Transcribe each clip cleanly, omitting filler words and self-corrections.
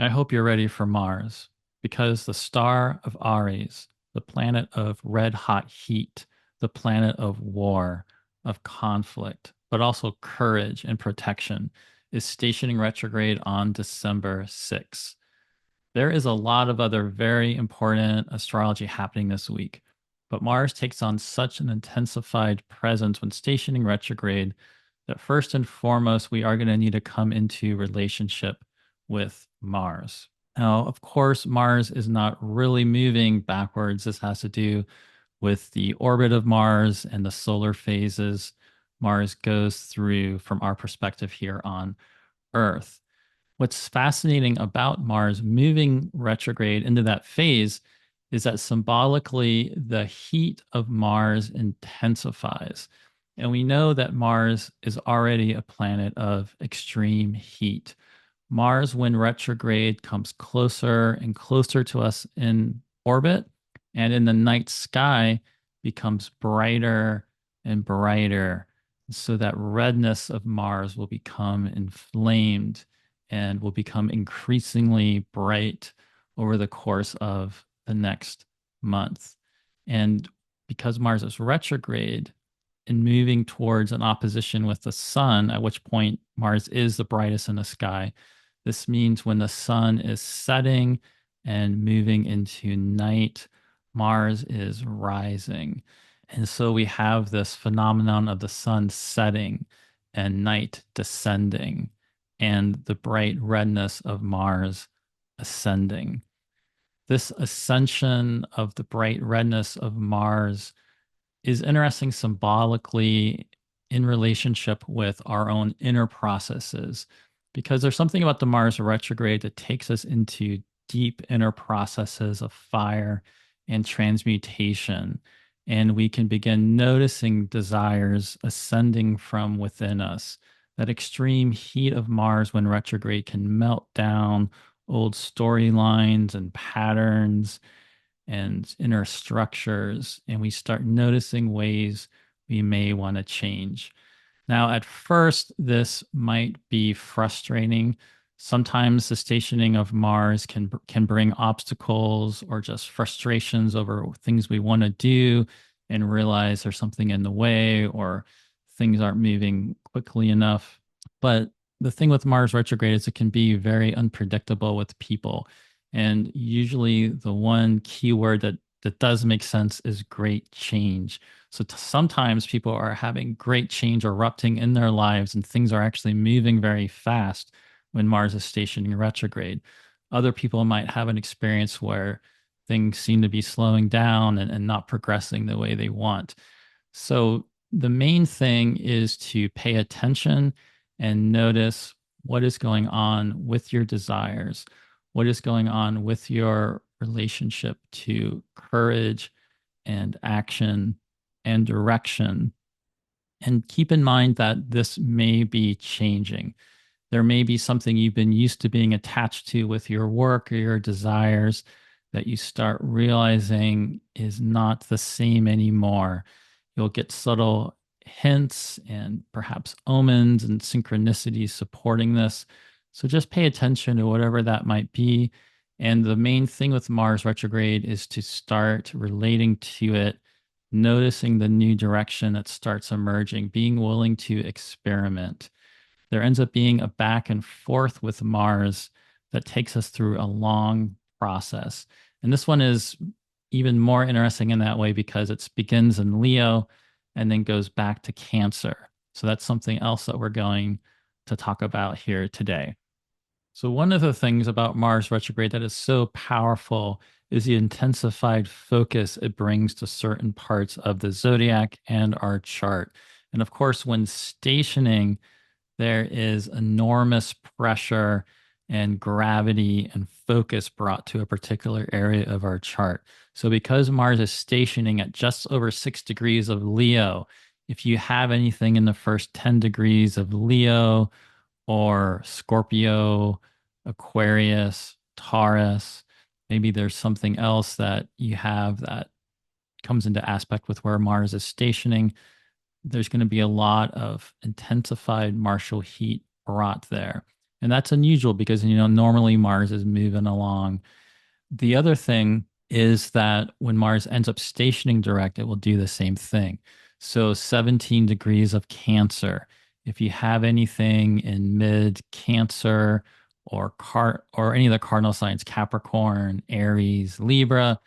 I hope you're ready for Mars because the star of Aries, the planet of red hot heat, the planet of war, of conflict, but also courage and protection, is stationing retrograde on December 6th. There is a lot of other very important astrology happening this week, but Mars takes on such an intensified presence when stationing retrograde that first and foremost, we are going to need to come into relationship with Mars. Now, of course, Mars is not really moving backwards. This has to do with the orbit of Mars and the solar phases Mars goes through from our perspective here on Earth. What's fascinating about Mars moving retrograde into that phase is that symbolically the heat of Mars intensifies. And we know that Mars is already a planet of extreme heat. Mars, when retrograde, comes closer and closer to us in orbit, and in the night sky becomes brighter and brighter. So that redness of Mars will become inflamed and will become increasingly bright over the course of the next month. And because Mars is retrograde and moving towards an opposition with the sun, at which point Mars is the brightest in the sky, this means when the sun is setting and moving into night, Mars is rising. And so we have this phenomenon of the sun setting and night descending and the bright redness of Mars ascending. This ascension of the bright redness of Mars is interesting symbolically in relationship with our own inner processes, because there's something about the Mars retrograde that takes us into deep inner processes of fire and transmutation. And we can begin noticing desires ascending from within us. That extreme heat of Mars when retrograde can melt down old storylines and patterns and inner structures, and we start noticing ways we may want to change. Now, at first, this might be frustrating. Sometimes the stationing of Mars can bring obstacles or just frustrations over things we want to do and realize there's something in the way or things aren't moving quickly enough. But the thing with Mars retrograde is it can be very unpredictable with people. And usually the one keyword that does make sense is great change. So sometimes people are having great change erupting in their lives and things are actually moving very fast when Mars is stationing retrograde. Other people might have an experience where things seem to be slowing down and not progressing the way they want. So the main thing is to pay attention and notice what is going on with your desires, what is going on with your relationship to courage and action and direction. And keep in mind that this may be changing. There may be something you've been used to being attached to with your work or your desires that you start realizing is not the same anymore. You'll get subtle hints and perhaps omens and synchronicities supporting this. So just pay attention to whatever that might be. And the main thing with Mars retrograde is to start relating to it, noticing the new direction that starts emerging, being willing to experiment. There ends up being a back and forth with Mars that takes us through a long process. And this one is even more interesting in that way because it begins in Leo and then goes back to Cancer. So that's something else that we're going to talk about here today. So, one of the things about Mars retrograde that is so powerful is the intensified focus it brings to certain parts of the zodiac and our chart. And of course, when stationing, there is enormous pressure and gravity and focus brought to a particular area of our chart. So, because Mars is stationing at just over 6 degrees of Leo, if you have anything in the first 10 degrees of Leo or Scorpio, Aquarius, Taurus, maybe there's something else that you have that comes into aspect with where Mars is stationing, there's going to be a lot of intensified martial heat brought there. And that's unusual because, normally Mars is moving along. The other thing is that when Mars ends up stationing direct, it will do the same thing. So 17 degrees of Cancer. If you have anything in mid Cancer or any of the cardinal signs, Capricorn, Aries, Libra,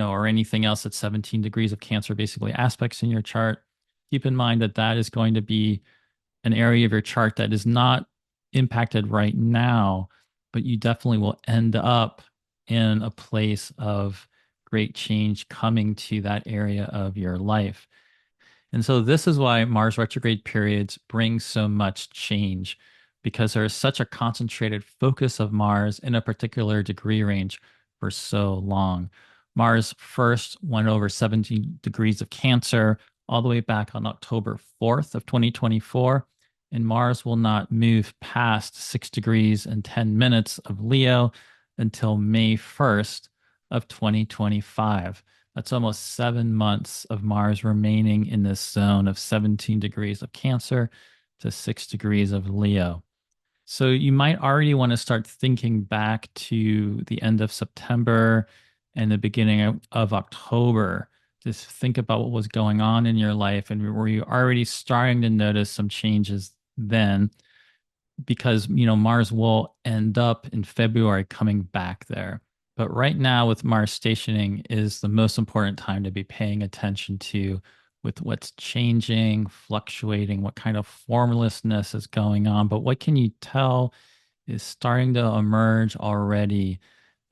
or anything else that's 17 degrees of Cancer, basically aspects in your chart, keep in mind that that is going to be an area of your chart that is not impacted right now, but you definitely will end up in a place of great change coming to that area of your life. And so this is why Mars retrograde periods bring so much change, because there is such a concentrated focus of Mars in a particular degree range for so long. Mars first went over 17 degrees of Cancer all the way back on October 4th of 2024, and Mars will not move past 6 degrees and 10 minutes of Leo until May 1st of 2025. That's almost 7 months of Mars remaining in this zone of 17 degrees of Cancer to 6 degrees of Leo. So you might already want to start thinking back to the end of September and the beginning of October. Just think about what was going on in your life, and were you already starting to notice some changes then? Because, Mars will end up in February coming back there. But right now, with Mars stationing, is the most important time to be paying attention to with what's changing, fluctuating, what kind of formlessness is going on. But what can you tell is starting to emerge already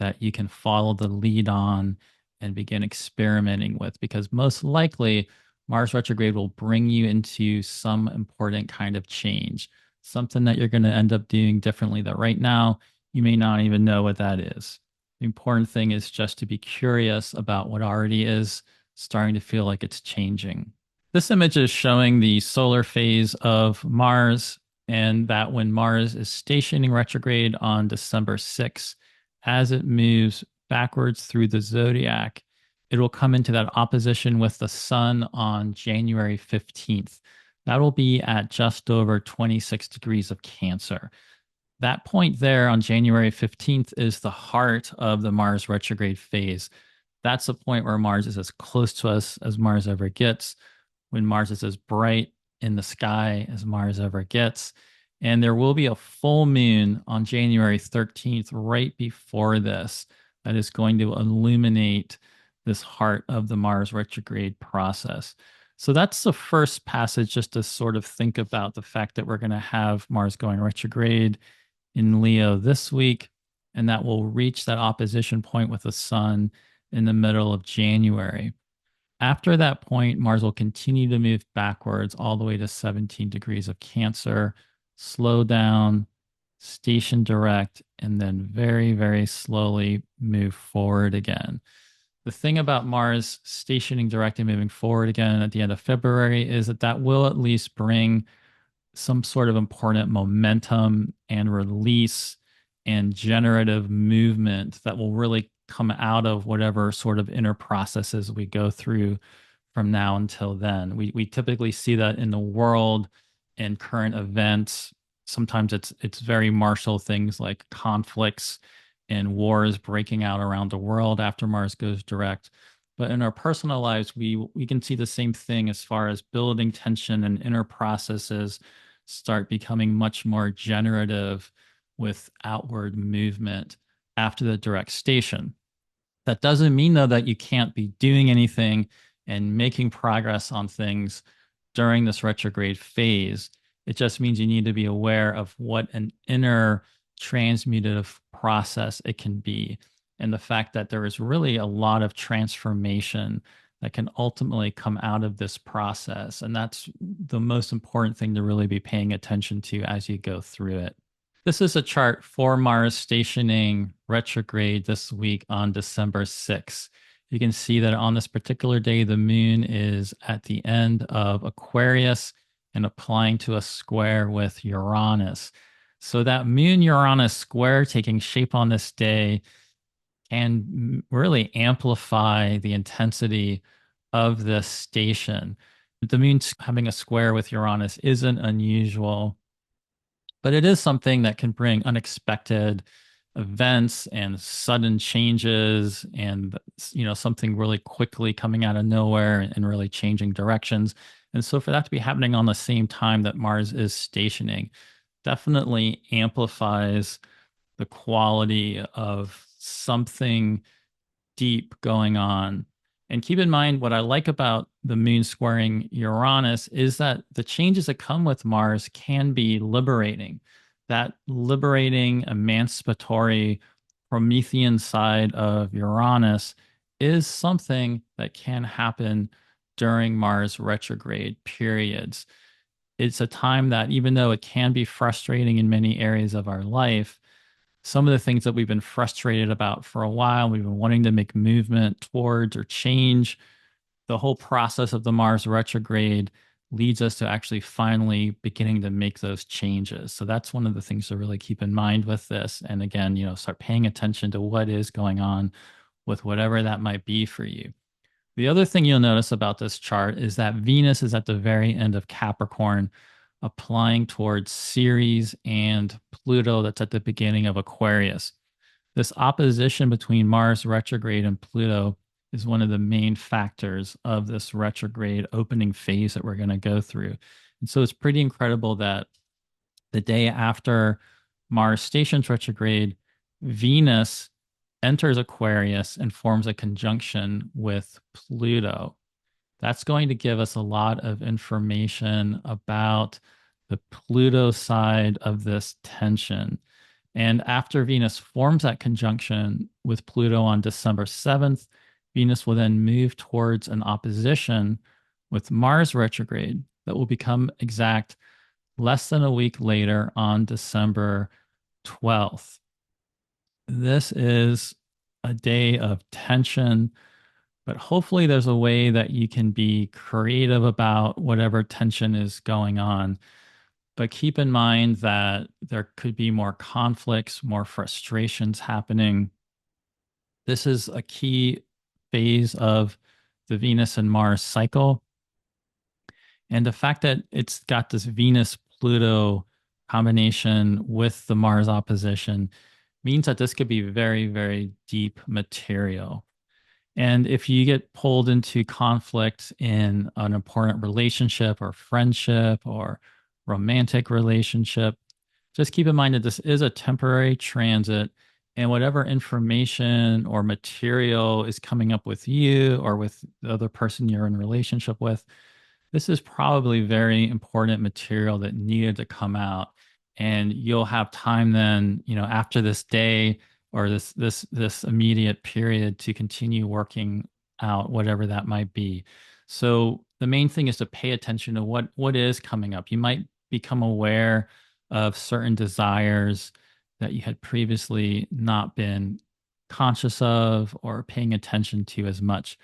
that you can follow the lead on and begin experimenting with? Because most likely, Mars retrograde will bring you into some important kind of change, something that you're going to end up doing differently that right now you may not even know what that is. The important thing is just to be curious about what already is starting to feel like it's changing. This image is showing the solar phase of Mars, and that when Mars is stationing retrograde on December 6th, as it moves backwards through the zodiac, it will come into that opposition with the sun on January 15th. That will be at just over 26 degrees of Cancer. That point there on January 15th is the heart of the Mars retrograde phase. That's the point where Mars is as close to us as Mars ever gets, when Mars is as bright in the sky as Mars ever gets. And there will be a full moon on January 13th, right before this, that is going to illuminate this heart of the Mars retrograde process. So that's the first passage, just to sort of think about the fact that we're going to have Mars going retrograde in Leo this week, and that will reach that opposition point with the sun in the middle of January. After that point, Mars will continue to move backwards all the way to 17 degrees of Cancer, slow down, station direct, and then very, very slowly move forward again. The thing about Mars stationing direct and moving forward again at the end of February is that that will at least bring some sort of important momentum and release and generative movement that will really come out of whatever sort of inner processes we go through from now until then. We typically see that in the world in current events. Sometimes it's very martial things like conflicts and wars breaking out around the world after Mars goes direct. But in our personal lives, we can see the same thing as far as building tension and inner processes start becoming much more generative with outward movement after the direct station. That doesn't mean, though, that you can't be doing anything and making progress on things during this retrograde phase. It just means you need to be aware of what an inner transmutative process it can be, and the fact that there is really a lot of transformation that can ultimately come out of this process. And that's the most important thing to really be paying attention to as you go through it. This is a chart for Mars stationing retrograde this week on December 6th. You can see that on this particular day, the moon is at the end of Aquarius and applying to a square with Uranus. So that moon Uranus square taking shape on this day can really amplify the intensity of this station. The moon having a square with Uranus isn't unusual. But it is something that can bring unexpected events and sudden changes and something really quickly coming out of nowhere and really changing directions. And so for that to be happening on the same time that Mars is stationing definitely amplifies the quality of something deep going on. And keep in mind, what I like about the moon squaring Uranus is that the changes that come with Mars can be liberating. That liberating, emancipatory, Promethean side of Uranus is something that can happen during Mars retrograde periods. It's a time that, even though it can be frustrating in many areas of our life, some of the things that we've been frustrated about for a while, we've been wanting to make movement towards or change, the whole process of the Mars retrograde leads us to actually finally beginning to make those changes. So that's one of the things to really keep in mind with this. And again, start paying attention to what is going on with whatever that might be for you. The other thing you'll notice about this chart is that Venus is at the very end of Capricorn, applying towards Ceres, and Pluto that's at the beginning of Aquarius. This opposition between Mars retrograde and Pluto is one of the main factors of this retrograde opening phase that we're going to go through. And so it's pretty incredible that the day after Mars stations retrograde, Venus enters Aquarius and forms a conjunction with Pluto. That's going to give us a lot of information about the Pluto side of this tension. And after Venus forms that conjunction with Pluto on December 7th, Venus will then move towards an opposition with Mars retrograde that will become exact less than a week later on December 12th. This is a day of tension, but hopefully there's a way that you can be creative about whatever tension is going on. But keep in mind that there could be more conflicts, more frustrations happening. This is a key phase of the Venus and Mars cycle. And the fact that it's got this Venus Pluto combination with the Mars opposition means that this could be very, very deep material. And if you get pulled into conflict in an important relationship or friendship or romantic relationship, just keep in mind that this is a temporary transit, and whatever information or material is coming up with you or with the other person you're in a relationship with, this is probably very important material that needed to come out. And you'll have time then, after this day or this immediate period to continue working out whatever that might be. So the main thing is to pay attention to what is coming up. You might become aware of certain desires that you had previously not been conscious of or paying attention to as much.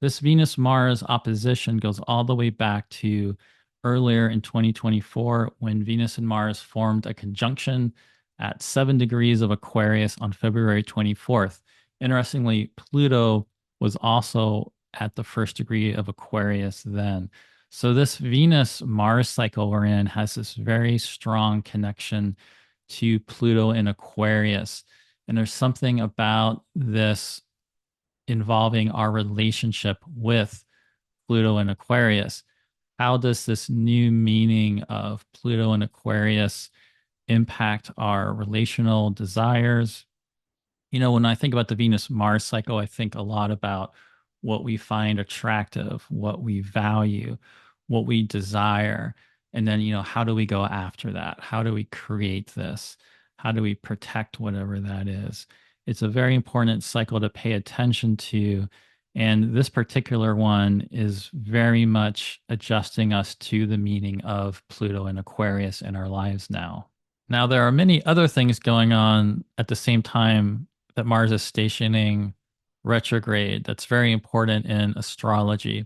This Venus Mars opposition goes all the way back to earlier in 2024 when Venus and Mars formed a conjunction at 7 degrees of Aquarius on February 24th. Interestingly, Pluto was also at the first degree of Aquarius then. So this Venus Mars cycle we're in has this very strong connection to Pluto in Aquarius. And there's something about this involving our relationship with Pluto and Aquarius. How does this new meaning of Pluto and Aquarius impact our relational desires? When I think about the Venus Mars cycle, I think a lot about what we find attractive, what we value, what we desire. And then, how do we go after that? How do we create this? How do we protect whatever that is? It's a very important cycle to pay attention to. And this particular one is very much adjusting us to the meaning of Pluto and Aquarius in our lives now. Now, there are many other things going on at the same time that Mars is stationing retrograde that's very important in astrology.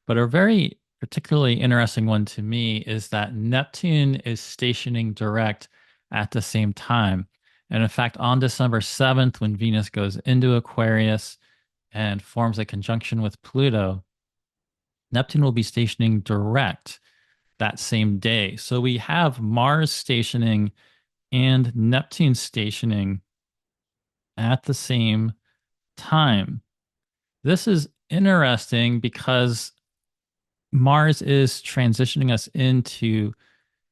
But a very particularly interesting one to me is that Neptune is stationing direct at the same time. And in fact, on December 7th, when Venus goes into Aquarius and forms a conjunction with Pluto, Neptune will be stationing direct that same day. So we have Mars stationing and Neptune stationing at the same time. This is interesting because Mars is transitioning us into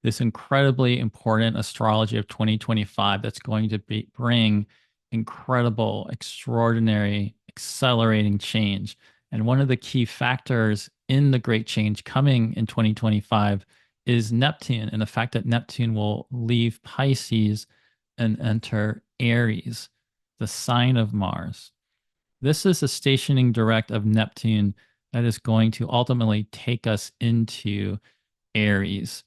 this incredibly important astrology of 2025 that's going to bring incredible, extraordinary, accelerating change. And one of the key factors in the great change coming in 2025 is Neptune, and the fact that Neptune will leave Pisces and enter Aries, the sign of Mars. This is a stationing direct of Neptune that is going to ultimately take us into Aries.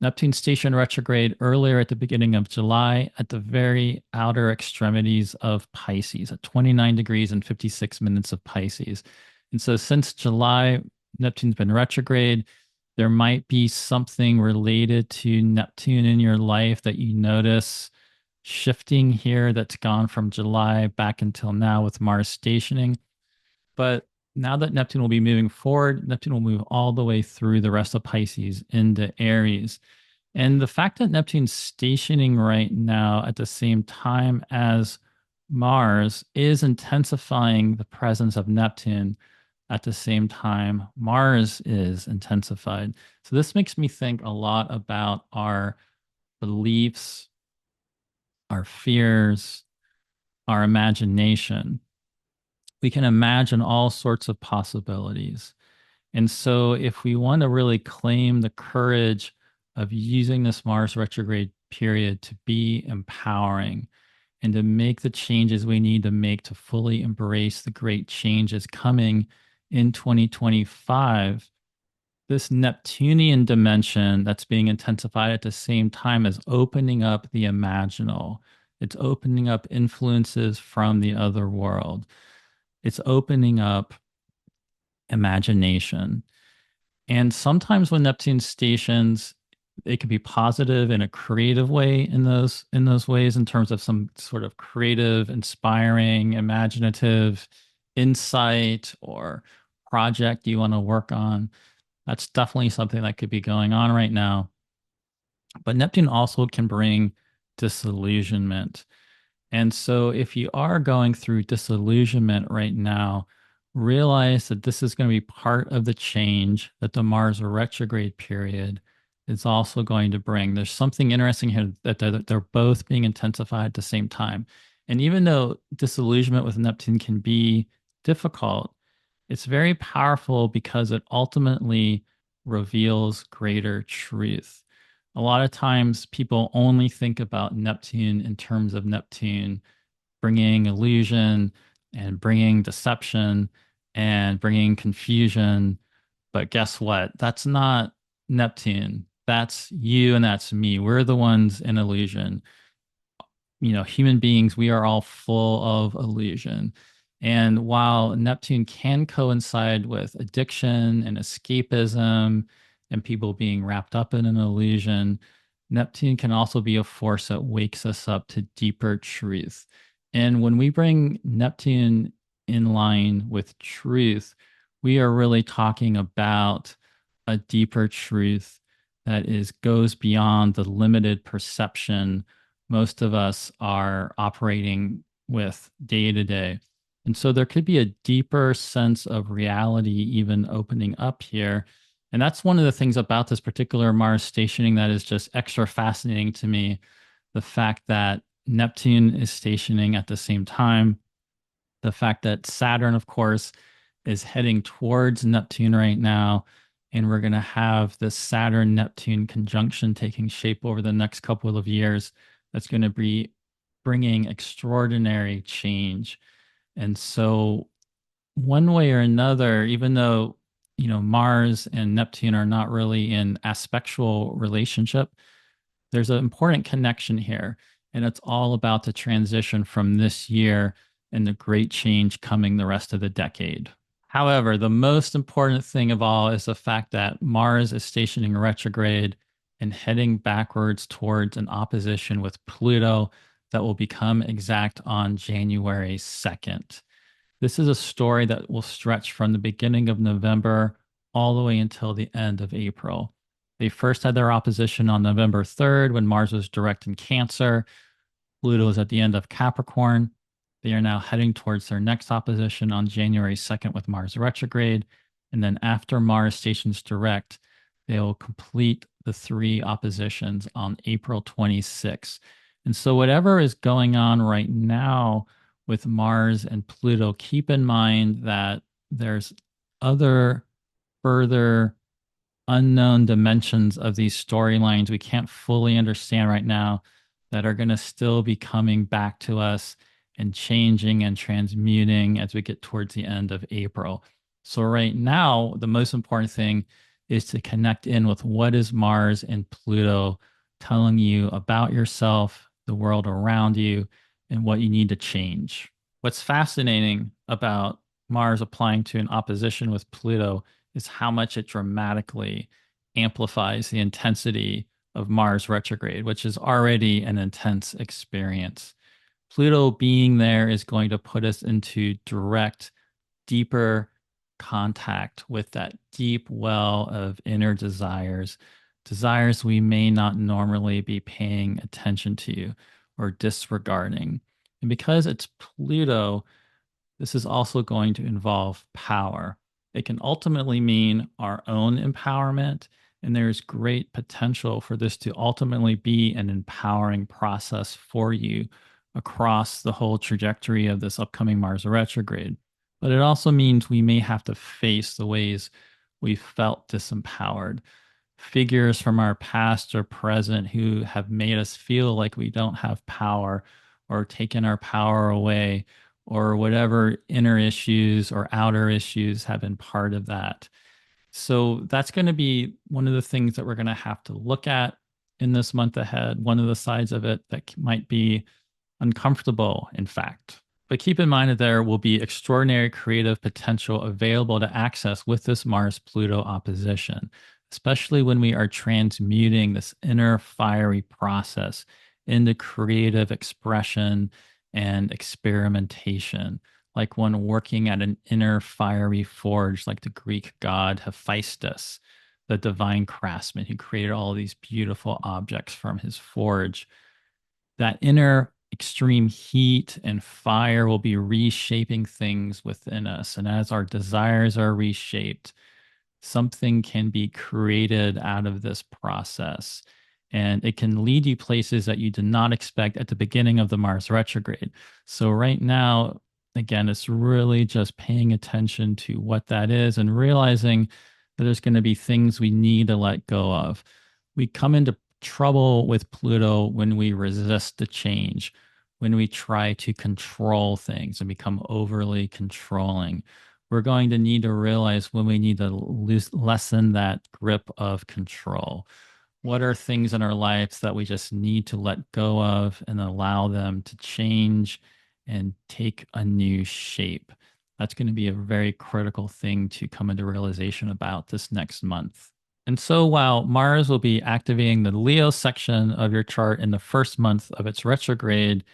Neptune stationed retrograde earlier at the beginning of July at the very outer extremities of Pisces, at 29 degrees and 56 minutes of Pisces. And so since July, Neptune's been retrograde. There might be something related to Neptune in your life that you notice shifting here that's gone from July back until now with Mars stationing. But now that Neptune will be moving forward, Neptune will move all the way through the rest of Pisces into Aries. And the fact that Neptune's stationing right now at the same time as Mars is intensifying the presence of Neptune at the same time Mars is intensified. So this makes me think a lot about our beliefs, our fears, our imagination. We can imagine all sorts of possibilities. And so, if we want to really claim the courage of using this Mars retrograde period to be empowering and to make the changes we need to make to fully embrace the great changes coming in 2025, this Neptunian dimension that's being intensified at the same time is opening up the imaginal. It's opening up influences from the other world. It's opening up imagination. And sometimes when Neptune stations, it can be positive in a creative way in those ways, in terms of some sort of creative, inspiring, imaginative insight or project you want to work on. That's definitely something that could be going on right now. But Neptune also can bring disillusionment. And so, if you are going through disillusionment right now, realize that this is going to be part of the change that the Mars retrograde period is also going to bring. There's something interesting here that they're both being intensified at the same time. And even though disillusionment with Neptune can be difficult, it's very powerful because it ultimately reveals greater truth. A lot of times people only think about Neptune in terms of Neptune bringing illusion and bringing deception and bringing confusion. But guess what? That's not Neptune. That's you and that's me. We're the ones in illusion. Human beings, we are all full of illusion. And while Neptune can coincide with addiction and escapism and people being wrapped up in an illusion, Neptune can also be a force that wakes us up to deeper truth. And when we bring Neptune in line with truth, we are really talking about a deeper truth that goes beyond the limited perception most of us are operating with day to day. And so there could be a deeper sense of reality even opening up here. And that's one of the things about this particular Mars stationing that is just extra fascinating to me. The fact that Neptune is stationing at the same time, the fact that Saturn, of course, is heading towards Neptune right now. And we're going to have this Saturn Neptune conjunction taking shape over the next couple of years. That's going to be bringing extraordinary change. And so, one way or another, even though, Mars and Neptune are not really in aspectual relationship, there's an important connection here. And it's all about the transition from this year and the great change coming the rest of the decade. However, the most important thing of all is the fact that Mars is stationing retrograde and heading backwards towards an opposition with Pluto that will become exact on January 2nd. This is a story that will stretch from the beginning of November all the way until the end of April. They first had their opposition on November 3rd when Mars was direct in Cancer. Pluto is at the end of Capricorn. They are now heading towards their next opposition on January 2nd with Mars retrograde. And then after Mars stations direct, they will complete the three oppositions on April 26th. And so, whatever is going on right now with Mars and Pluto, keep in mind that there's other further unknown dimensions of these storylines we can't fully understand right now that are going to still be coming back to us and changing and transmuting as we get towards the end of April. So right now, the most important thing is to connect in with what is Mars and Pluto telling you about yourself, the world around you, and what you need to change. What's fascinating about Mars applying to an opposition with Pluto is how much it dramatically amplifies the intensity of Mars retrograde, which is already an intense experience. Pluto being there is going to put us into direct, deeper contact with that deep well of inner desires, desires we may not normally be paying attention to or disregarding. And because it's Pluto, this is also going to involve power. It can ultimately mean our own empowerment, and there's great potential for this to ultimately be an empowering process for you across the whole trajectory of this upcoming Mars retrograde. But it also means we may have to face the ways we felt disempowered. Figures from our past or present who have made us feel like we don't have power or taken our power away, or whatever inner issues or outer issues have been part of that. So that's going to be one of the things that we're going to have to look at in this month ahead. One of the sides of it that might be uncomfortable, in fact. But keep in mind that there will be extraordinary creative potential available to access with this Mars Pluto opposition, especially when we are transmuting this inner fiery process into creative expression and experimentation, like one working at an inner fiery forge, like the Greek god Hephaestus, the divine craftsman who created all these beautiful objects from his forge. That inner extreme heat and fire will be reshaping things within us. And as our desires are reshaped, something can be created out of this process. And it can lead you places that you did not expect at the beginning of the Mars retrograde. So, right now, again, it's really just paying attention to what that is and realizing that there's going to be things we need to let go of. We come into trouble with Pluto when we resist the change, when we try to control things and become overly controlling. We're going to need to realize when we need to lessen that grip of control. What are things in our lives that we just need to let go of and allow them to change and take a new shape? That's going to be a very critical thing to come into realization about this next month. And so while Mars will be activating the Leo section of your chart in the first month of its retrograde,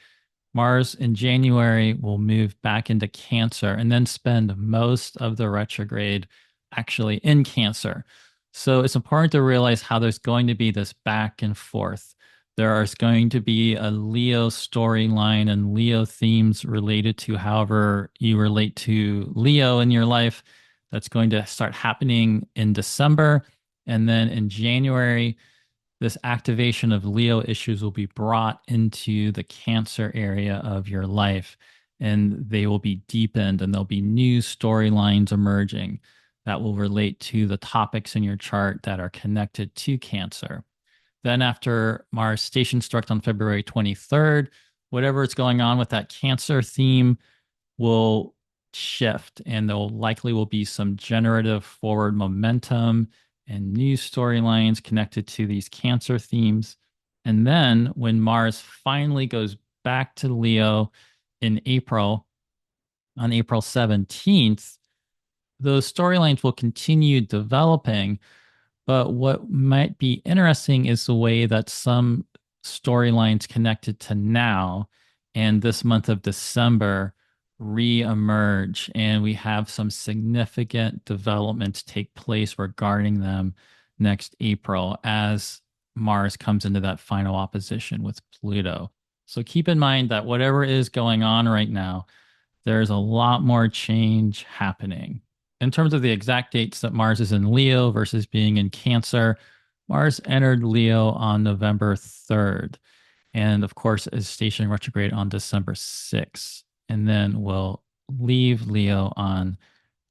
Mars in January will move back into Cancer and then spend most of the retrograde actually in Cancer. So it's important to realize how there's going to be this back and forth. There is going to be a Leo storyline and Leo themes related to however you relate to Leo in your life. That's going to start happening in December. And then in January, this activation of Leo issues will be brought into the Cancer area of your life, and they will be deepened, and there'll be new storylines emerging that will relate to the topics in your chart that are connected to Cancer. Then, after Mars station direct on February 23rd, whatever is going on with that Cancer theme will shift, and there likely will be some generative forward momentum and new storylines connected to these Cancer themes. And then when Mars finally goes back to Leo in April, on April 17th, those storylines will continue developing. But what might be interesting is the way that some storylines connected to now and this month of December re-emerge, and we have some significant developments take place regarding them next April as Mars comes into that final opposition with Pluto. So keep in mind that whatever is going on right now, there's a lot more change happening. In terms of the exact dates that Mars is in Leo versus being in Cancer, Mars entered Leo on November 3rd, and of course is stationing retrograde on December 6th, and then will leave Leo on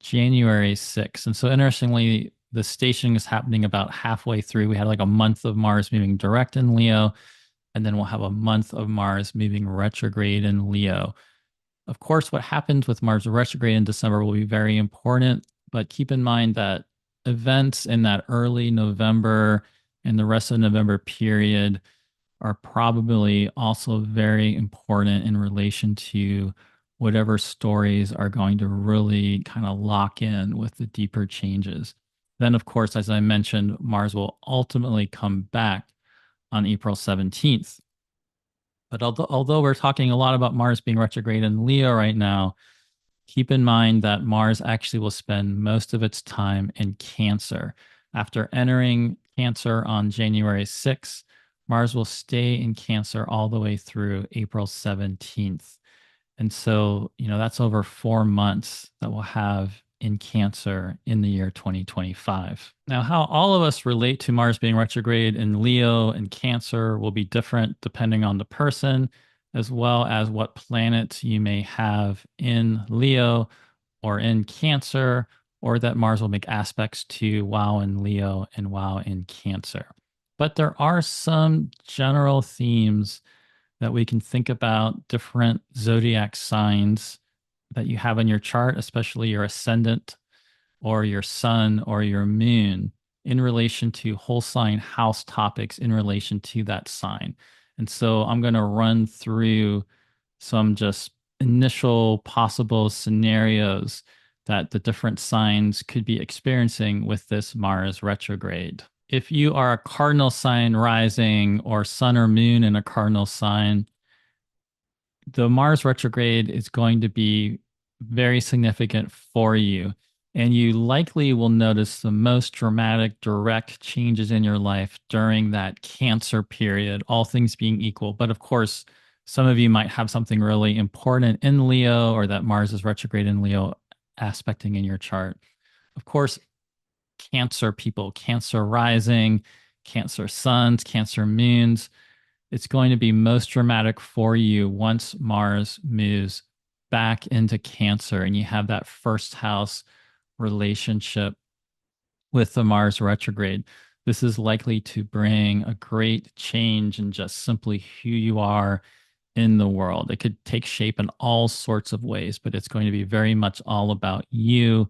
January 6th. And so interestingly, the stationing is happening about halfway through. We had like a month of Mars moving direct in Leo, and then we'll have a month of Mars moving retrograde in Leo. Of course, what happens with Mars retrograde in December will be very important, but keep in mind that events in that early November and the rest of the November period are probably also very important in relation to whatever stories are going to really kind of lock in with the deeper changes. Then, of course, as I mentioned, Mars will ultimately come back on April 17th. But although we're talking a lot about Mars being retrograde in Leo right now, keep in mind that Mars actually will spend most of its time in Cancer. After entering Cancer on January 6th, Mars will stay in Cancer all the way through April 17th. And so, that's over 4 months that we'll have in Cancer in the year 2025. Now, how all of us relate to Mars being retrograde in Leo and Cancer will be different depending on the person, as well as what planets you may have in Leo or in Cancer, or that Mars will make aspects to while in Leo and while in Cancer. But there are some general themes that we can think about different zodiac signs that you have in your chart, especially your ascendant or your sun or your moon, in relation to whole sign house topics in relation to that sign. And so I'm going to run through some just initial possible scenarios that the different signs could be experiencing with this Mars retrograde. If you are a cardinal sign rising or sun or moon in a cardinal sign, the Mars retrograde is going to be very significant for you. And you likely will notice the most dramatic, direct changes in your life during that Cancer period, all things being equal. But of course, some of you might have something really important in Leo, or that Mars is retrograde in Leo aspecting in your chart. Of course, Cancer people, Cancer rising, Cancer suns, Cancer moons, it's going to be most dramatic for you once Mars moves back into Cancer and you have that first house relationship with the Mars retrograde. This is likely to bring a great change in just simply who you are in the world. It could take shape in all sorts of ways, but it's going to be very much all about you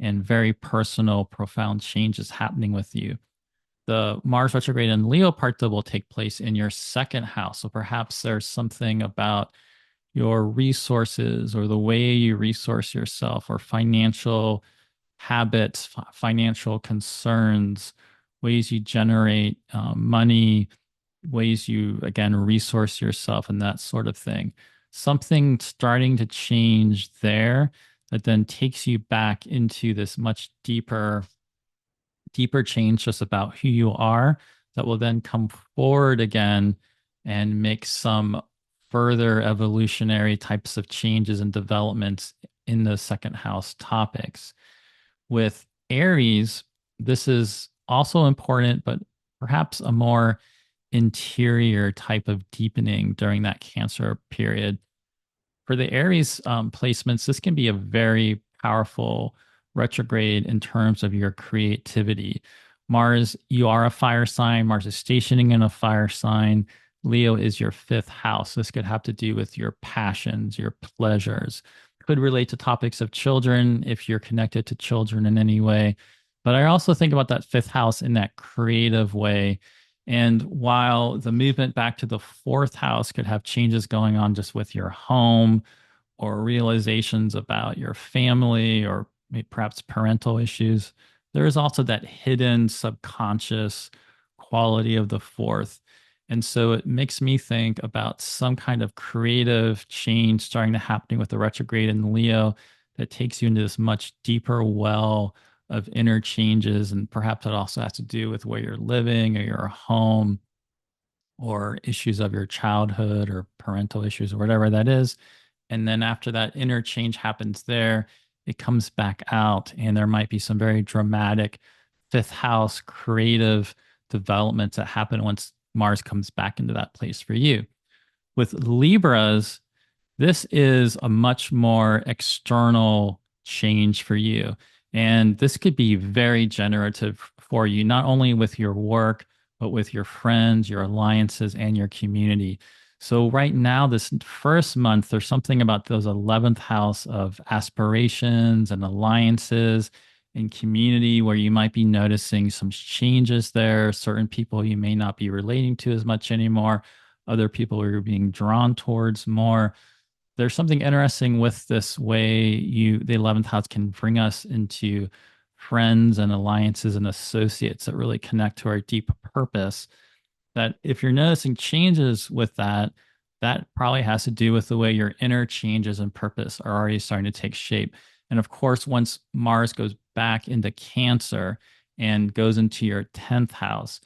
and very personal, profound changes happening with you. The Mars retrograde in Leo part that will take place in your second house. So perhaps there's something about your resources or the way you resource yourself, or financial habits, financial concerns, ways you generate money, ways you, again, resource yourself, and that sort of thing. Something starting to change there that then takes you back into this much deeper change just about who you are, that will then come forward again and make some further evolutionary types of changes and developments in the second house topics. With Aries, this is also important, but perhaps a more interior type of deepening during that Cancer period. For the Aries placements, this can be a very powerful retrograde in terms of your creativity. Mars, you are a fire sign. Mars is stationing in a fire sign. Leo is your fifth house. This could have to do with your passions, your pleasures. Could relate to topics of children if you're connected to children in any way. But I also think about that fifth house in that creative way. And while the movement back to the fourth house could have changes going on just with your home, or realizations about your family, or maybe perhaps parental issues, there is also that hidden subconscious quality of the fourth. And so it makes me think about some kind of creative change starting to happening with the retrograde in Leo that takes you into this much deeper well of inner changes. And perhaps it also has to do with where you're living or your home or issues of your childhood or parental issues or whatever that is. And then after that interchange happens there, it comes back out, and there might be some very dramatic fifth house creative developments that happen once Mars comes back into that place for you. With Libras, this is a much more external change for you. And this could be very generative for you, not only with your work, but with your friends, your alliances, and your community. So, right now, this first month, there's something about those 11th house of aspirations and alliances and community where you might be noticing some changes there, certain people you may not be relating to as much anymore, other people you're being drawn towards more. There's something interesting with this way the 11th house can bring us into friends and alliances and associates that really connect to our deep purpose. That if you're noticing changes with that, that probably has to do with the way your inner changes and purpose are already starting to take shape. And of course, once Mars goes back into Cancer and goes into your 10th house,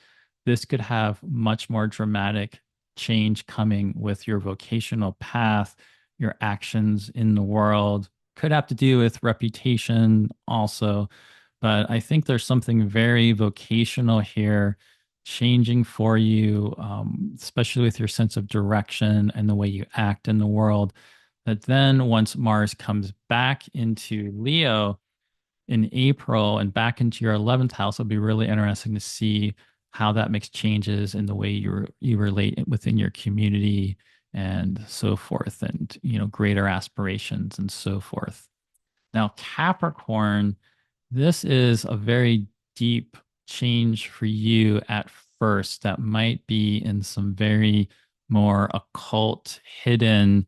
this could have much more dramatic change coming with your vocational path, your actions in the world. Could have to do with reputation also. But I think there's something very vocational here changing for you, especially with your sense of direction and the way you act in the world. That then, once Mars comes back into Leo in April and back into your 11th house, it'll be really interesting to see how that makes changes in the way you relate within your community and so forth, and greater aspirations and so forth. Now, Capricorn, this is a very deep change for you at first that might be in some very more occult, hidden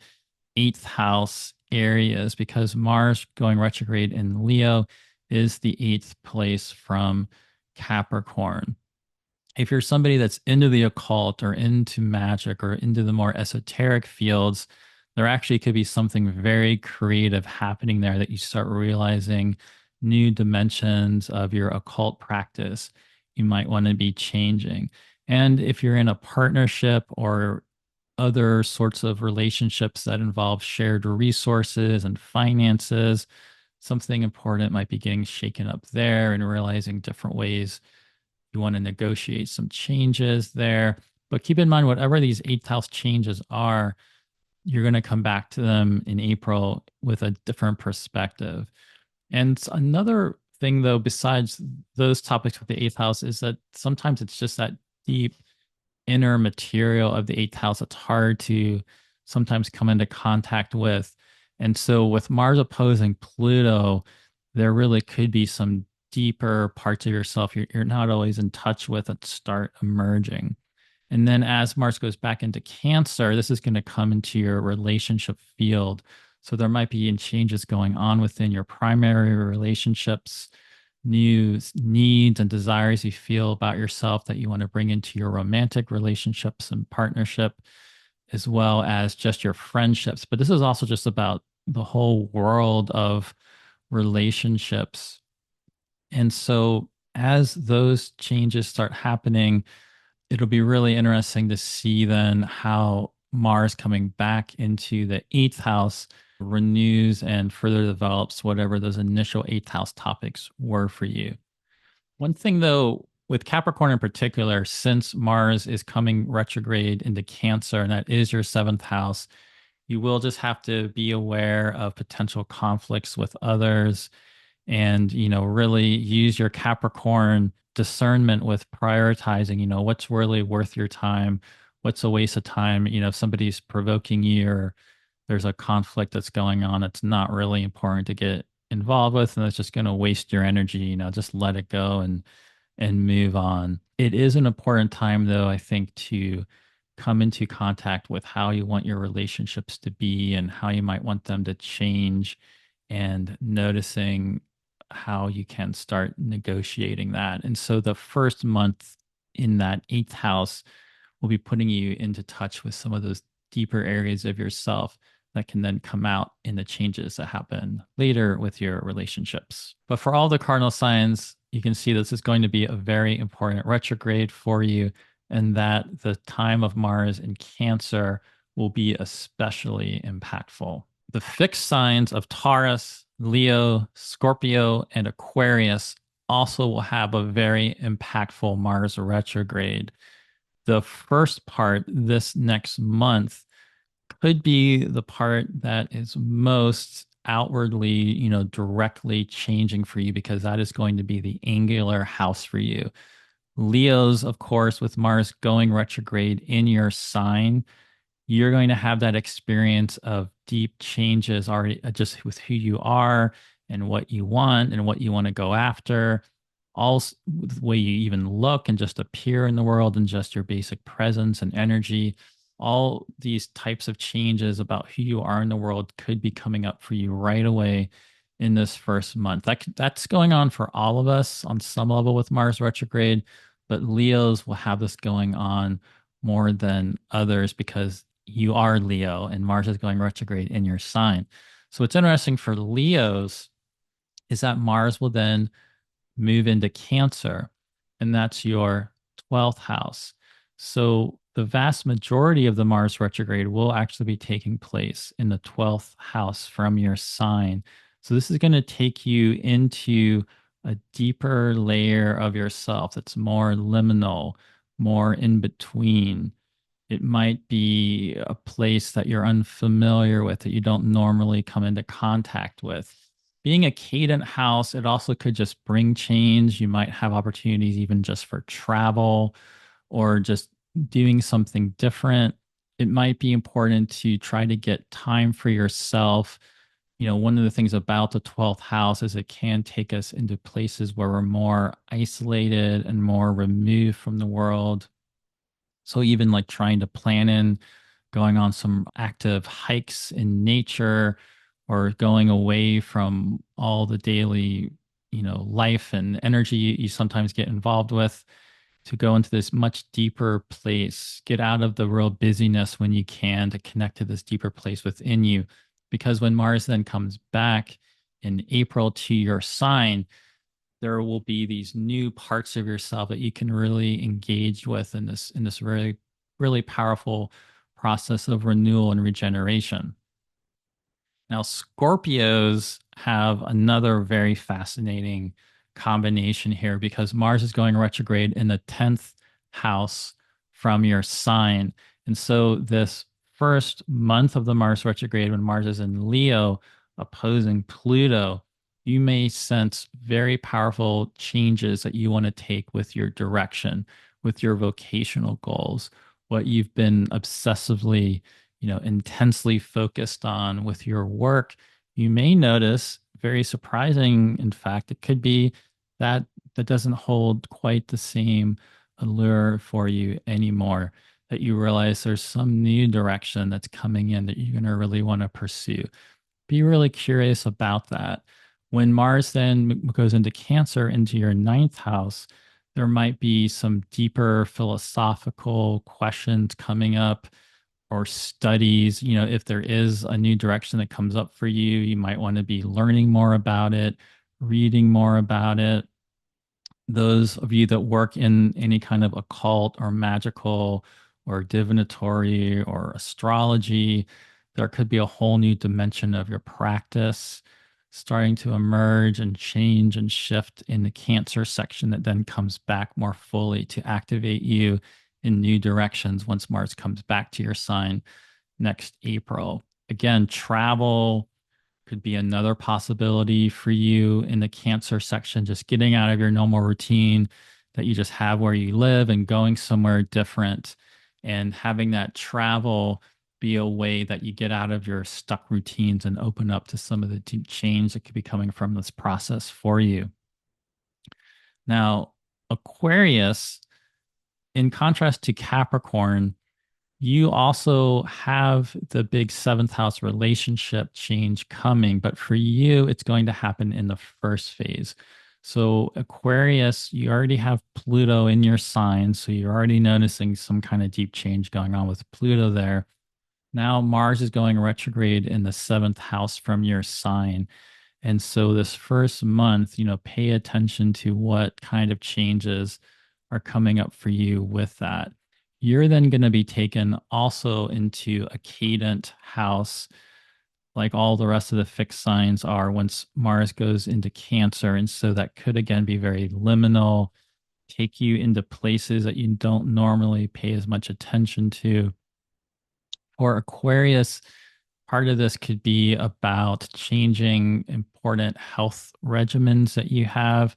eighth house areas, because Mars going retrograde in Leo is the eighth place from Capricorn. If you're somebody that's into the occult or into magic or into the more esoteric fields, there actually could be something very creative happening there that you start realizing new dimensions of your occult practice you might want to be changing. And if you're in a partnership or other sorts of relationships that involve shared resources and finances, something important might be getting shaken up there and realizing different ways you want to negotiate some changes there. But keep in mind, whatever these eighth house changes are, you're going to come back to them in April with a different perspective. And another thing, though, besides those topics with the eighth house, is that sometimes it's just that deep inner material of the eighth house that's hard to sometimes come into contact with. And so with Mars opposing Pluto, there really could be some deeper parts of yourself you're not always in touch with that start emerging. And then as Mars goes back into Cancer, this is going to come into your relationship field. So there might be changes going on within your primary relationships, new needs and desires you feel about yourself that you want to bring into your romantic relationships and partnership, as well as just your friendships. But this is also just about the whole world of relationships. And so as those changes start happening, it'll be really interesting to see then how Mars coming back into the eighth house renews and further develops whatever those initial eighth house topics were for you. One thing, though, with Capricorn in particular, since Mars is coming retrograde into Cancer, and that is your seventh house, you will just have to be aware of potential conflicts with others and, really use your Capricorn discernment with prioritizing, what's really worth your time, what's a waste of time. If somebody's provoking you or there's a conflict that's going on, it's not really important to get involved with, and it's just going to waste your energy. Just let it go and move on. It is an important time, though, I think, to come into contact with how you want your relationships to be and how you might want them to change, and noticing how you can start negotiating that. And so the first month in that eighth house will be putting you into touch with some of those deeper areas of yourself that can then come out in the changes that happen later with your relationships. But for all the cardinal signs, you can see this is going to be a very important retrograde for you, and that the time of Mars in Cancer will be especially impactful. The fixed signs of Taurus, Leo, Scorpio, and Aquarius also will have a very impactful Mars retrograde. The first part this next month could be the part that is most outwardly, directly changing for you, because that is going to be the angular house for you. Leos, of course, with Mars going retrograde in your sign, you're going to have that experience of deep changes already just with who you are and what you want and what you want to go after. All the way you even look and just appear in the world and just your basic presence and energy. All these types of changes about who you are in the world could be coming up for you right away in this first month. That's going on for all of us on some level with Mars retrograde, but Leos will have this going on more than others because you are Leo and Mars is going retrograde in your sign. So what's interesting for Leos is that Mars will then move into Cancer, and that's your 12th house. So the vast majority of the Mars retrograde will actually be taking place in the 12th house from your sign. So this is going to take you into a deeper layer of yourself that's more liminal, more in between. It might be a place that you're unfamiliar with, that you don't normally come into contact with. Being a cadent house, it also could just bring change. You might have opportunities even just for travel or just doing something different. It might be important to try to get time for yourself. One of the things about the 12th house is it can take us into places where we're more isolated and more removed from the world. So even like trying to plan in going on some active hikes in nature or going away from all the daily, life and energy you sometimes get involved with, to go into this much deeper place, get out of the real busyness when you can, to connect to this deeper place within you. Because when Mars then comes back in April to your sign, there will be these new parts of yourself that you can really engage with in this really, really powerful process of renewal and regeneration. Now, Scorpios have another very fascinating combination here because Mars is going retrograde in the 10th house from your sign. And so, this first month of the Mars retrograde, when Mars is in Leo opposing Pluto, you may sense very powerful changes that you want to take with your direction, with your vocational goals, what you've been obsessively, intensely focused on with your work. You may notice, very surprising, in fact, it could be that that doesn't hold quite the same allure for you anymore, that you realize there's some new direction that's coming in that you're going to really want to pursue. Be really curious about that. When Mars then goes into Cancer, into your 9th house, there might be some deeper philosophical questions coming up or studies. If there is a new direction that comes up for you, you might want to be learning more about it, reading more about it. Those of you that work in any kind of occult or magical or divinatory or astrology, there could be a whole new dimension of your practice starting to emerge and change and shift in the Cancer section that then comes back more fully to activate you in new directions once Mars comes back to your sign next April. Again, travel could be another possibility for you in the Cancer section, just getting out of your normal routine that you just have where you live and going somewhere different, and having that travel be a way that you get out of your stuck routines and open up to some of the deep change that could be coming from this process for you. Now, Aquarius, in contrast to Capricorn, you also have the big 7th house relationship change coming, but for you, it's going to happen in the first phase. So, Aquarius, you already have Pluto in your sign, so you're already noticing some kind of deep change going on with Pluto there. Now Mars is going retrograde in the seventh house from your sign. And so this first month, pay attention to what kind of changes are coming up for you with that. You're then going to be taken also into a cadent house, like all the rest of the fixed signs are once Mars goes into Cancer. And so that could again be very liminal, take you into places that you don't normally pay as much attention to. Or Aquarius, part of this could be about changing important health regimens that you have.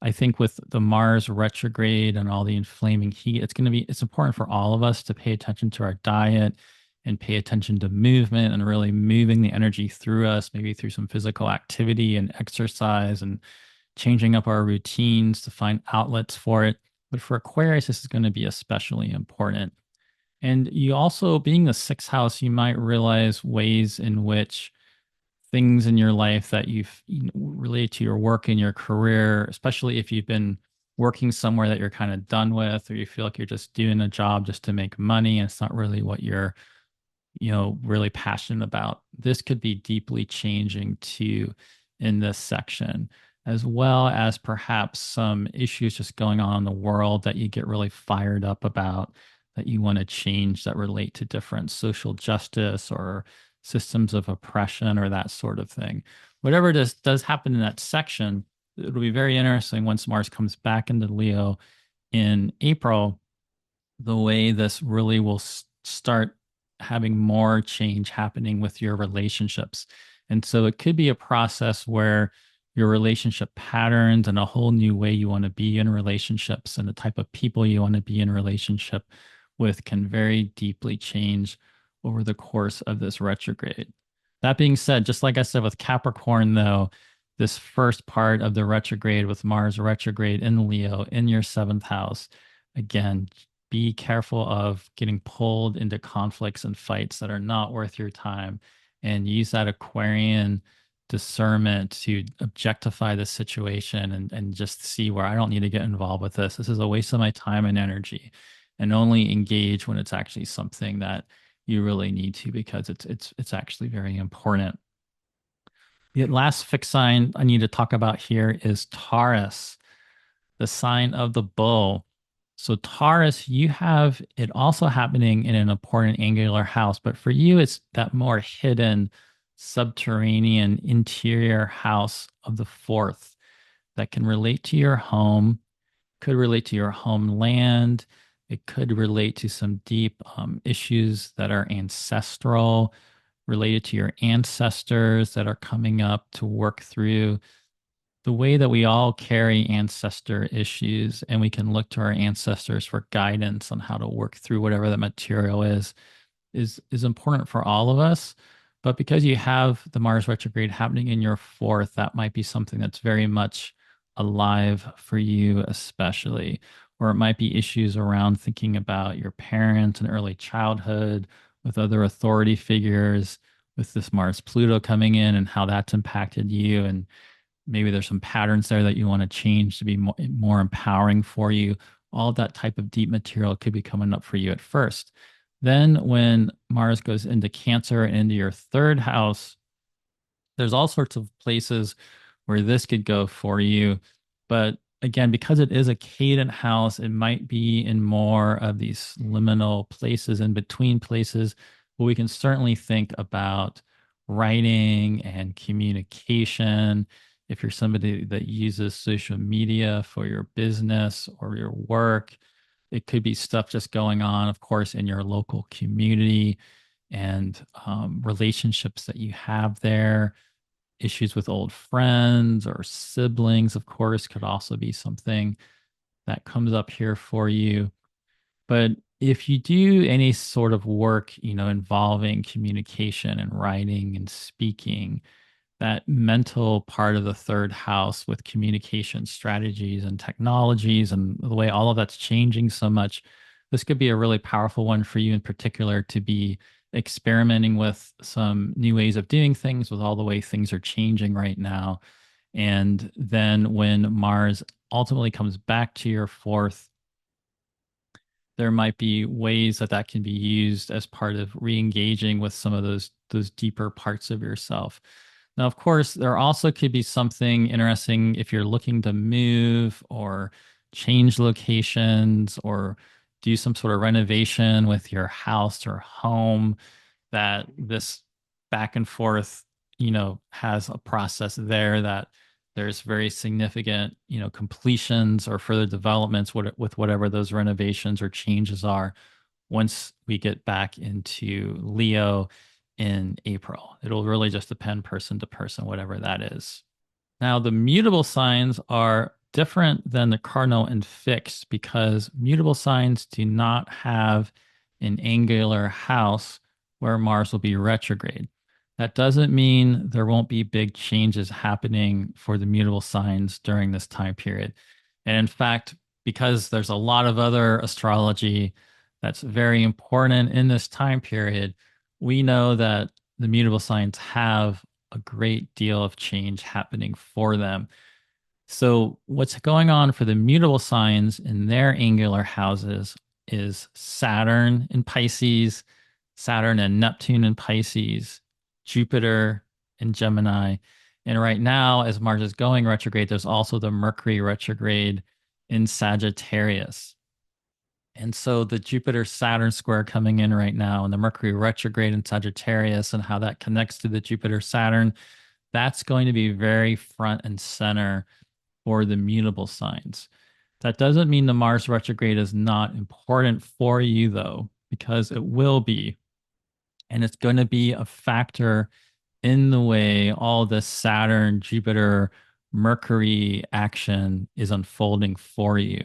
I think with the Mars retrograde and all the inflaming heat, it's important for all of us to pay attention to our diet and pay attention to movement and really moving the energy through us, maybe through some physical activity and exercise and changing up our routines to find outlets for it. But for Aquarius, this is going to be especially important. And you also, being the sixth house, you might realize ways in which things in your life that you've relate to your work and your career, especially if you've been working somewhere that you're kind of done with, or you feel like you're just doing a job just to make money and it's not really what you're, really passionate about. This could be deeply changing too in this section, as well as perhaps some issues just going on in the world that you get really fired up about, that you want to change, that relate to different social justice or systems of oppression or that sort of thing. Whatever does happen in that section, it'll be very interesting once Mars comes back into Leo in April, the way this really will start having more change happening with your relationships. And so it could be a process where your relationship patterns and a whole new way you want to be in relationships and the type of people you want to be in relationship with can very deeply change over the course of this retrograde. That being said, just like I said with Capricorn, though, this first part of the retrograde with Mars retrograde in Leo in your seventh house, again, be careful of getting pulled into conflicts and fights that are not worth your time, and use that Aquarian discernment to objectify the situation and just see where I don't need to get involved with this. This is a waste of my time and energy, and only engage when it's actually something that you really need to, because it's actually very important. The last fixed sign I need to talk about here is Taurus, the sign of the bull. So Taurus, you have it also happening in an important angular house, but for you, it's that more hidden, subterranean, interior house of the fourth that can relate to your home, could relate to your homeland. It could relate to some deep issues that are ancestral, related to your ancestors that are coming up to work through the way that we all carry ancestor issues, and we can look to our ancestors for guidance on how to work through whatever that material is important for all of us. But because you have the Mars retrograde happening in your fourth, that might be something that's very much alive for you, especially. Or it might be issues around thinking about your parents and early childhood with other authority figures, with this Mars Pluto coming in and how that's impacted you. And maybe there's some patterns there that you want to change to be more empowering for you. All that type of deep material could be coming up for you at first. Then when Mars goes into Cancer and into your third house, there's all sorts of places where this could go for you. But again, because it is a cadent house, it might be in more of these liminal places, in between places. But we can certainly think about writing and communication. If you're somebody that uses social media for your business or your work, it could be stuff just going on, of course, in your local community and relationships that you have there. Issues with old friends or siblings, of course, could also be something that comes up here for you. But if you do any sort of work, involving communication and writing and speaking, that mental part of the third house with communication strategies and technologies and the way all of that's changing so much, this could be a really powerful one for you in particular, to be experimenting with some new ways of doing things with all the way things are changing right now. And then when Mars ultimately comes back to your fourth, there might be ways that that can be used as part of re-engaging with some of those deeper parts of yourself. Now, of course, there also could be something interesting if you're looking to move or change locations or do some sort of renovation with your house or home, that this back and forth, has a process there, that there's very significant, completions or further developments with whatever those renovations or changes are once we get back into Leo in April. It'll really just depend person to person, whatever that is. Now, the mutable signs are different than the cardinal and fixed because mutable signs do not have an angular house where Mars will be retrograde. That doesn't mean there won't be big changes happening for the mutable signs during this time period. And in fact, because there's a lot of other astrology that's very important in this time period, we know that the mutable signs have a great deal of change happening for them. So, what's going on for the mutable signs in their angular houses is Saturn in Pisces, Saturn and Neptune in Pisces, Jupiter in Gemini. And right now, as Mars is going retrograde, there's also the Mercury retrograde in Sagittarius. And so the Jupiter Saturn square coming in right now, and the Mercury retrograde in Sagittarius, and how that connects to the Jupiter Saturn, that's going to be very front and center for the mutable signs. That doesn't mean the Mars retrograde is not important for you, though, because it will be. And it's going to be a factor in the way all the Saturn, Jupiter, Mercury action is unfolding for you.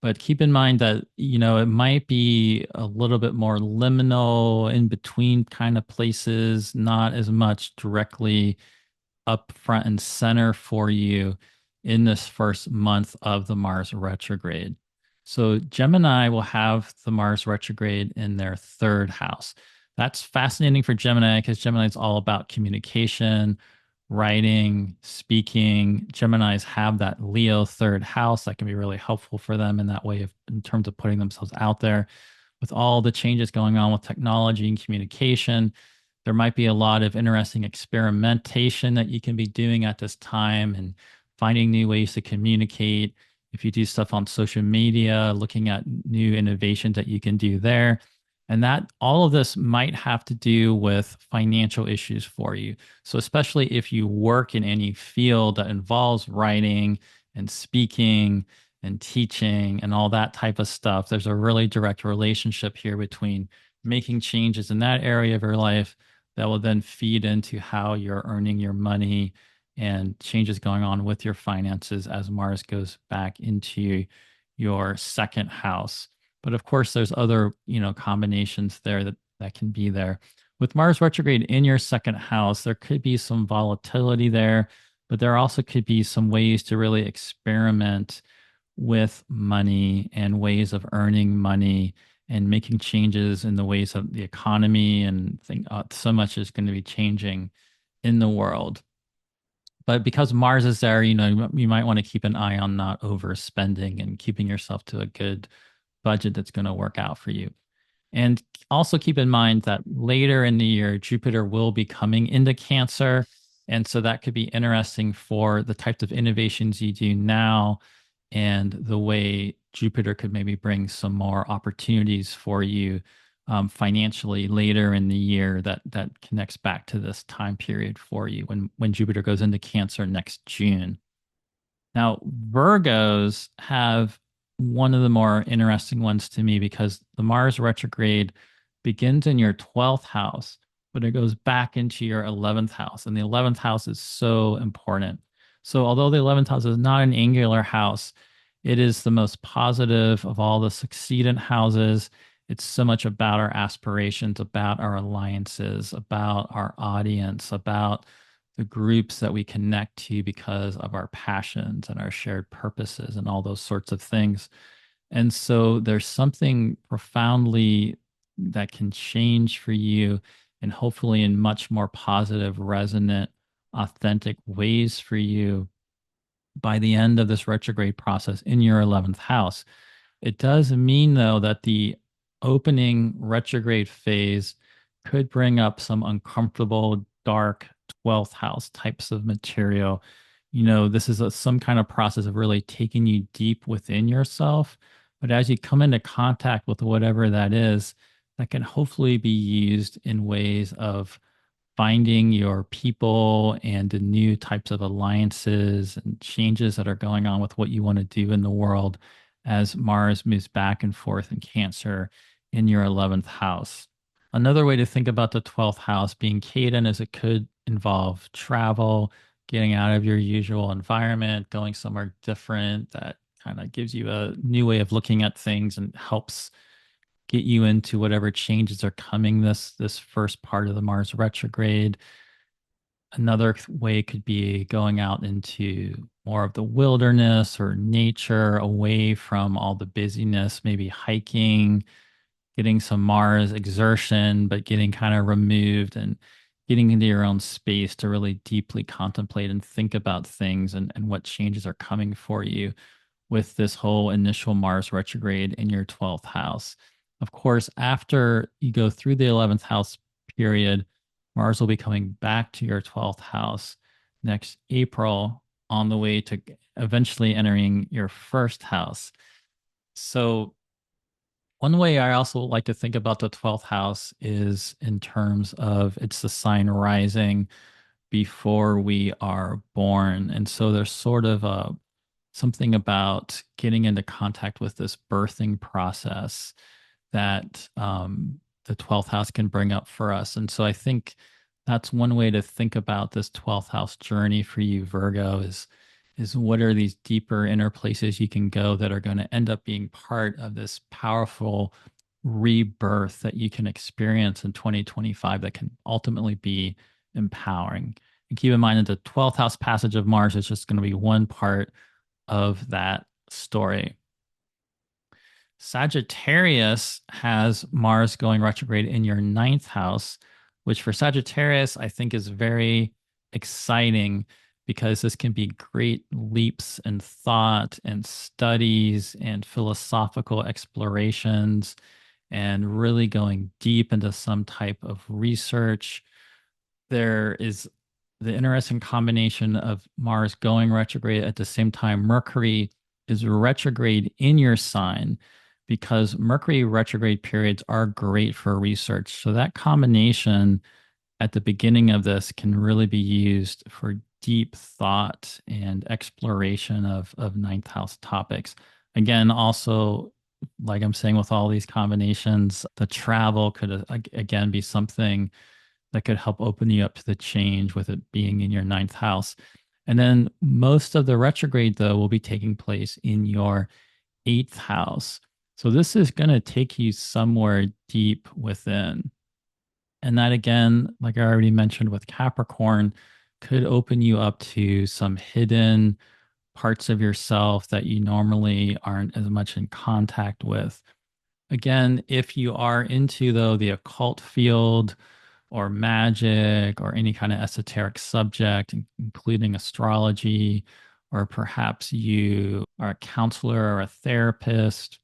But keep in mind that, it might be a little bit more liminal, in between kind of places, not as much directly up front and center for you in this first month of the Mars retrograde. So Gemini will have the Mars retrograde in their third house. That's fascinating for Gemini because Gemini is all about communication, writing, speaking. Geminis have that Leo third house that can be really helpful for them in that way in terms of putting themselves out there. With all the changes going on with technology and communication, there might be a lot of interesting experimentation that you can be doing at this time and finding new ways to communicate. If you do stuff on social media, looking at new innovations that you can do there. And that all of this might have to do with financial issues for you. So, especially if you work in any field that involves writing and speaking and teaching and all that type of stuff, there's a really direct relationship here between making changes in that area of your life that will then feed into how you're earning your money and changes going on with your finances as Mars goes back into your second house. But of course, there's other, combinations there that can be there. With Mars retrograde in your second house, there could be some volatility there, but there also could be some ways to really experiment with money and ways of earning money and making changes in the ways of the economy, and think so much is going to be changing in the world. But because Mars is there, you might want to keep an eye on not overspending and keeping yourself to a good budget that's going to work out for you. And also keep in mind that later in the year, Jupiter will be coming into Cancer. And so that could be interesting for the types of innovations you do now and the way Jupiter could maybe bring some more opportunities for you financially later in the year that connects back to this time period for you when Jupiter goes into Cancer next June. Now, Virgos have one of the more interesting ones to me because the Mars retrograde begins in your 12th house, but it goes back into your 11th house. And the 11th house is so important. So, although the 11th house is not an angular house, it is the most positive of all the succeedent houses. It's so much about our aspirations, about our alliances, about our audience, about the groups that we connect to because of our passions and our shared purposes and all those sorts of things. And so there's something profoundly that can change for you, and hopefully in much more positive, resonant, authentic ways for you by the end of this retrograde process in your 11th house. It does mean, though, that the opening retrograde phase could bring up some uncomfortable, dark 12th house types of material. This is some kind of process of really taking you deep within yourself. But as you come into contact with whatever that is, that can hopefully be used in ways of finding your people and the new types of alliances and changes that are going on with what you want to do in the world as Mars moves back and forth in Cancer in your 11th house. Another way to think about the 12th house being Caden is it could involve travel, getting out of your usual environment, going somewhere different that kind of gives you a new way of looking at things and helps get you into whatever changes are coming this first part of the Mars retrograde. Another way could be going out into more of the wilderness or nature, away from all the busyness, maybe hiking, getting some Mars exertion, but getting kind of removed and getting into your own space to really deeply contemplate and think about things and what changes are coming for you with this whole initial Mars retrograde in your 12th house. Of course, after you go through the 11th house period, Mars will be coming back to your 12th house next April on the way to eventually entering your first house. So, one way I also like to think about the 12th house is in terms of it's the sign rising before we are born. And so there's sort of something about getting into contact with this birthing process that the 12th house can bring up for us. And so I think that's one way to think about this 12th house journey for you, Virgo, is what are these deeper inner places you can go that are going to end up being part of this powerful rebirth that you can experience in 2025 that can ultimately be empowering. And keep in mind that the 12th house passage of Mars is just going to be one part of that story. Sagittarius has Mars going retrograde in your ninth house, which for Sagittarius, I think is very exciting because this can be great leaps in thought and studies and philosophical explorations and really going deep into some type of research. There is the interesting combination of Mars going retrograde at the same time Mercury is retrograde in your sign because Mercury retrograde periods are great for research. So that combination at the beginning of this can really be used for deep thought and exploration of ninth house topics. Again, also, like I'm saying with all these combinations, the travel could again be something that could help open you up to the change with it being in your ninth house. And then most of the retrograde, though, will be taking place in your eighth house. So this is going to take you somewhere deep within. And that, again, like I already mentioned with Capricorn, could open you up to some hidden parts of yourself that you normally aren't as much in contact with. Again, if you are into, though, the occult field or magic or any kind of esoteric subject, including astrology, or perhaps you are a counselor or a therapist,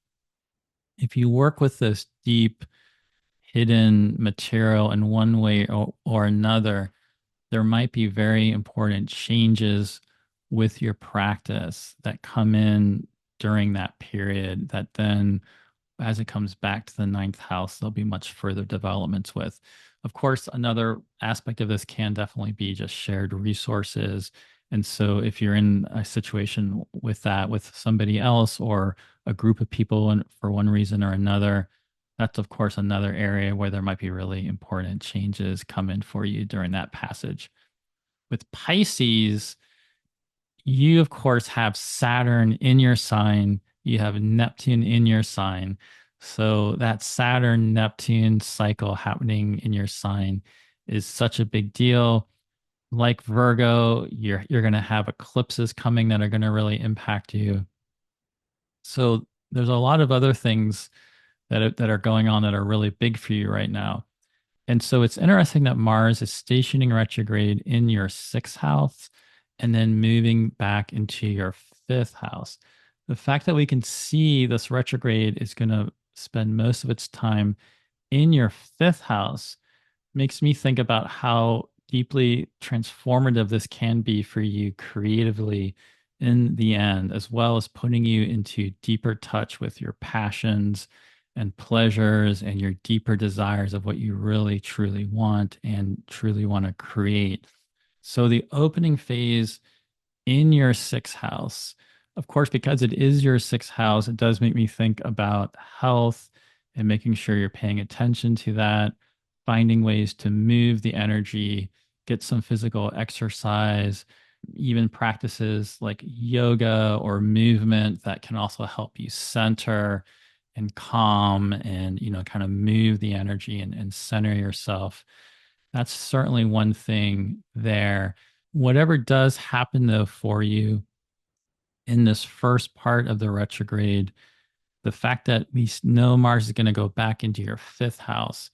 if you work with this deep hidden material in one way or another, there might be very important changes with your practice that come in during that period that then as it comes back to the ninth house, there'll be much further developments with. Of course, another aspect of this can definitely be just shared resources. And so if you're in a situation with that with somebody else or a group of people and for one reason or another, that's of course another area where there might be really important changes coming for you during that passage. With Pisces, you of course have Saturn in your sign, you have Neptune in your sign. So that Saturn Neptune cycle happening in your sign is such a big deal. Like Virgo, you're going to have eclipses coming that are going to really impact you. So there's a lot of other things that are going on that are really big for you right now. And so it's interesting that Mars is stationing retrograde in your sixth house and then moving back into your fifth house. The fact that we can see this retrograde is going to spend most of its time in your fifth house makes me think about how deeply transformative this can be for you creatively in the end, as well as putting you into deeper touch with your passions and pleasures and your deeper desires of what you really truly want and truly want to create. So, the opening phase in your sixth house. Of course, because it is your sixth house, it does make me think about health and making sure you're paying attention to that, finding ways to move the energy, get some physical exercise, even practices like yoga or movement that can also help you center and calm and, kind of move the energy and center yourself. That's certainly one thing there. Whatever does happen though for you in this first part of the retrograde, the fact that we know Mars is going to go back into your fifth house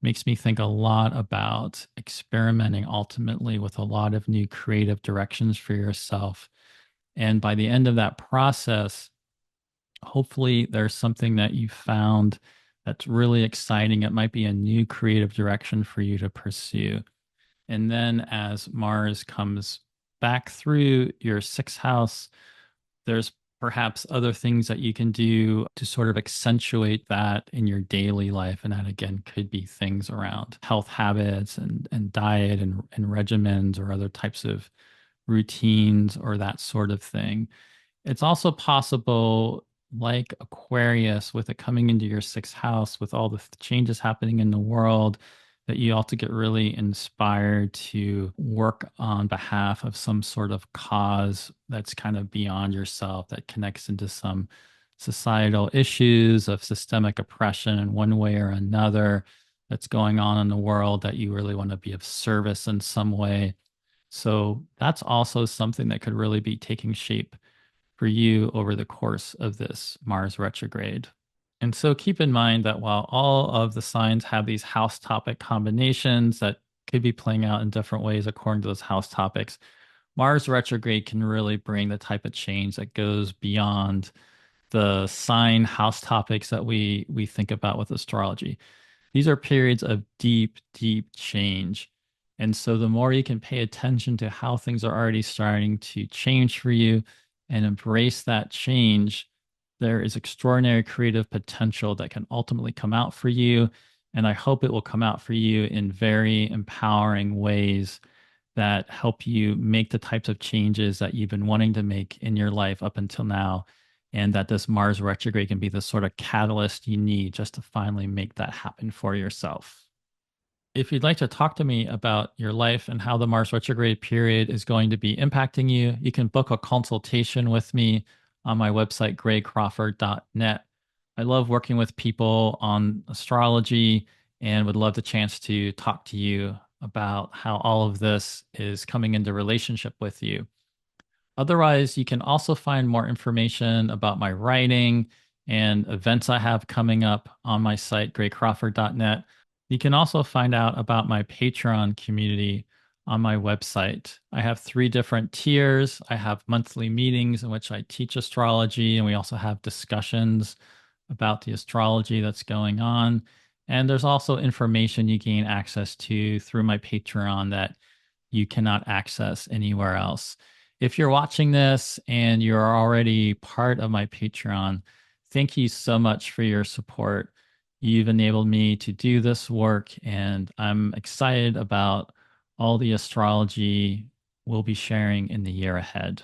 makes me think a lot about experimenting ultimately with a lot of new creative directions for yourself. And by the end of that process, hopefully there's something that you found that's really exciting. It might be a new creative direction for you to pursue. And then as Mars comes back through your sixth house, there's perhaps other things that you can do to sort of accentuate that in your daily life. And that again could be things around health habits and diet and regimens or other types of routines or that sort of thing. It's also possible, like Aquarius, with it coming into your sixth house, with all the changes happening in the world, that you ought to get really inspired to work on behalf of some sort of cause that's kind of beyond yourself, that connects into some societal issues of systemic oppression in one way or another that's going on in the world that you really want to be of service in some way. So that's also something that could really be taking shape for you over the course of this Mars retrograde. And so keep in mind that while all of the signs have these house topic combinations that could be playing out in different ways according to those house topics, Mars retrograde can really bring the type of change that goes beyond the sign house topics that we think about with astrology. These are periods of deep, deep change. And so the more you can pay attention to how things are already starting to change for you and embrace that change, there is extraordinary creative potential that can ultimately come out for you. And I hope it will come out for you in very empowering ways that help you make the types of changes that you've been wanting to make in your life up until now. And that this Mars retrograde can be the sort of catalyst you need just to finally make that happen for yourself. If you'd like to talk to me about your life and how the Mars retrograde period is going to be impacting you, you can book a consultation with me on my website, graycrawford.net. I love working with people on astrology and would love the chance to talk to you about how all of this is coming into relationship with you. Otherwise, you can also find more information about my writing and events I have coming up on my site, graycrawford.net. You can also find out about my Patreon community on my website. I have 3 different tiers. I have monthly meetings in which I teach astrology, and we also have discussions about the astrology that's going on. And there's also information you gain access to through my Patreon that you cannot access anywhere else. If you're watching this and you're already part of my Patreon, thank you so much for your support. You've enabled me to do this work, and I'm excited about all the astrology we'll be sharing in the year ahead.